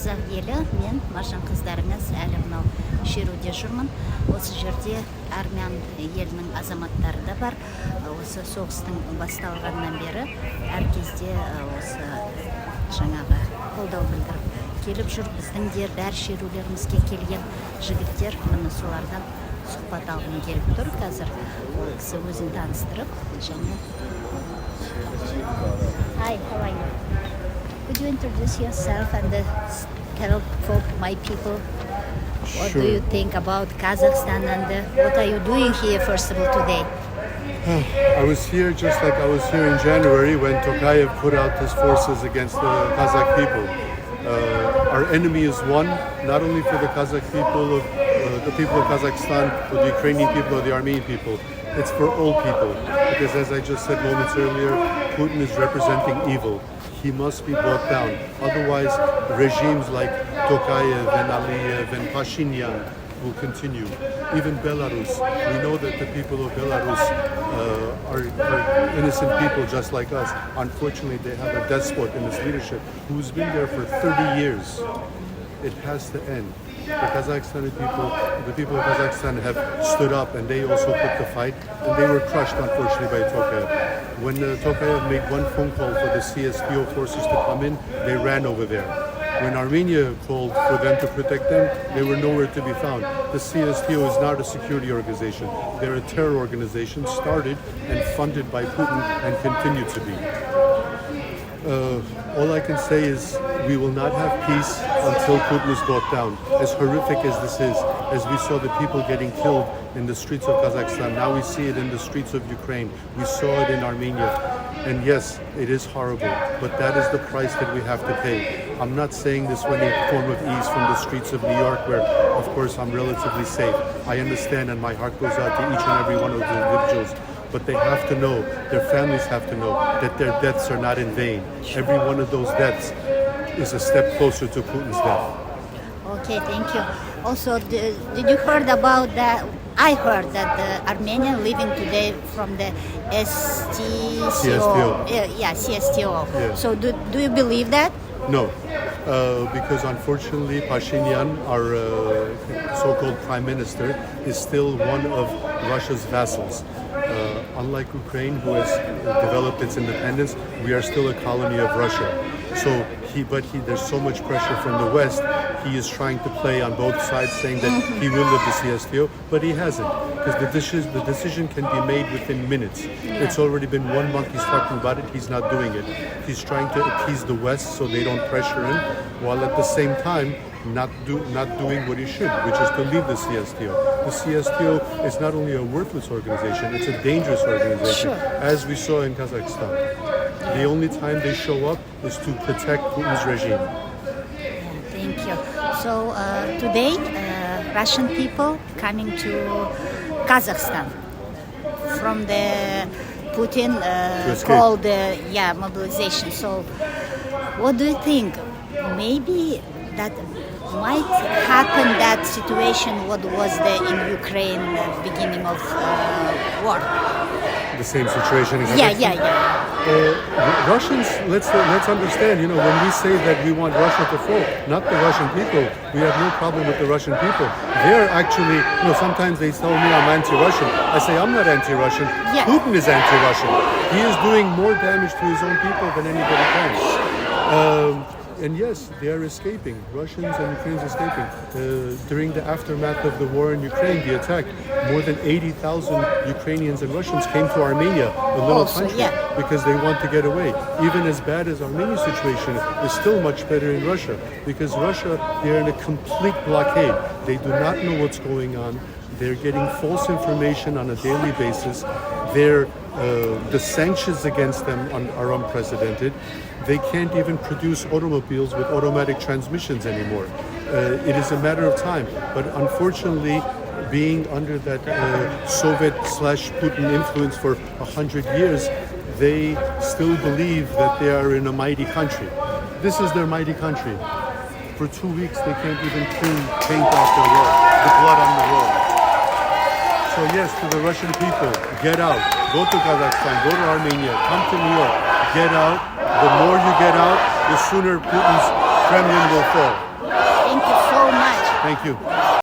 қазақ елі, мен маржан қыздарыңыз әлі мынау шеруде жүрмін. Осы жерде армян елінің азаматтары да бар. Осы соғыстың басталғаннан бері әр кезде осы жаңағы қолдау білдіріп келіп жүр. Біздің де бәр шерулерімізге келген жігіттер, міне солардан сұхбат алғым келіп тұр. Қазір ол кісі өзін таныстырып және Hi, how are you? Could you introduce yourself and tell for my people what do you think about Kazakhstan and what are you doing here first of all today? I was here just like I was here in January when Tokayev put out his forces against the Kazakh people. Our enemy is one, not only for the Kazakh people, the people of Kazakhstan, or the Ukrainian people, or the Armenian people. It's for all people, because as I just said moments earlier, Putin is representing evil. He must be brought down. Otherwise, regimes like Tokayev and Aliyev and Pashinyan will continue. Even Belarus, we know that the people of Belarus are innocent people just like us. Unfortunately, they have a despot in its leadership who's been there for 30 years. It has to end. The people of Kazakhstan have stood up and they also put the fight, and they were crushed unfortunately by Tokayev. When Tokayev made one phone call for the CSTO forces to come in, they ran over there. When Armenia called for them to protect them, they were nowhere to be found. The CSTO is not a security organization. They're a terror organization started and funded by Putin and continue to be. All I can say is we will not have peace until Putin is brought down. As horrific as this is, as we saw the people getting killed in the streets of Kazakhstan, now we see it in the streets of Ukraine. We saw it in Armenia. And yes, it is horrible, but that is the price that we have to pay. I'm not saying this with any form of ease from the streets of New York, where, of course, I'm relatively safe. I understand, and my heart goes out to each and every one of the individuals. But they have to know, their families have to know, that their deaths are not in vain. Every one of those deaths is a step closer to Putin's death. Okay, thank you. Also, did you heard about that? I heard that the Armenian living today from the CSTO. Yeah, CSTO. Yeah. So do you believe that? No, because unfortunately Pashinyan, our so-called prime minister, is still one of Russia's vassals. Unlike Ukraine, who has developed its independence, we are still a colony of Russia. So there's so much pressure from the West. He is trying to play on both sides, saying that he will live the CSTO, but he hasn't, because the decision can be made within minutes. Yeah. It's already been 1 month he's talking about it. He's not doing it. He's trying to appease the West so they don't pressure him, while at the same time not doing what he should, which is to leave the CSTO. The CSTO is not only a worthless organization, it's a dangerous organization, as we saw in Kazakhstan. The only time they show up is to protect Putin's regime. Thank you. So today, Russian people coming to Kazakhstan from the Putin called mobilization. So what do you think? Maybe that might happen, that situation what was there in Ukraine beginning of war. The same situation in Kazakhstan? Russians, let's understand, when we say that we want Russia to fall, not the Russian people, we have no problem with the Russian people. They're actually, sometimes they tell me I'm anti-Russian. I say I'm not anti-Russian. Yeah. Putin is anti-Russian. He is doing more damage to his own people than anybody can. And yes, they are escaping. Russians and Ukrainians escaping. During the aftermath of the war in Ukraine, the attack, more than 80,000 Ukrainians and Russians came to Armenia, a little country, because they want to get away. Even as bad as Armenia's situation is still much better in Russia, because Russia, they're in a complete blockade. They do not know what's going on. They're getting false information on a daily basis. The sanctions against them are unprecedented. They can't even produce automobiles with automatic transmissions anymore. It is a matter of time. But unfortunately, being under that Soviet/Putin influence for 100 years, they still believe that they are in a mighty country. This is their mighty country. For 2 weeks, they can't even clean paint off their wall, the blood on the wall. So yes, to the Russian people, get out. Go to Kazakhstan, go to Armenia, come to New York, get out. The more you get out, the sooner Putin's Kremlin will fall. Thank you.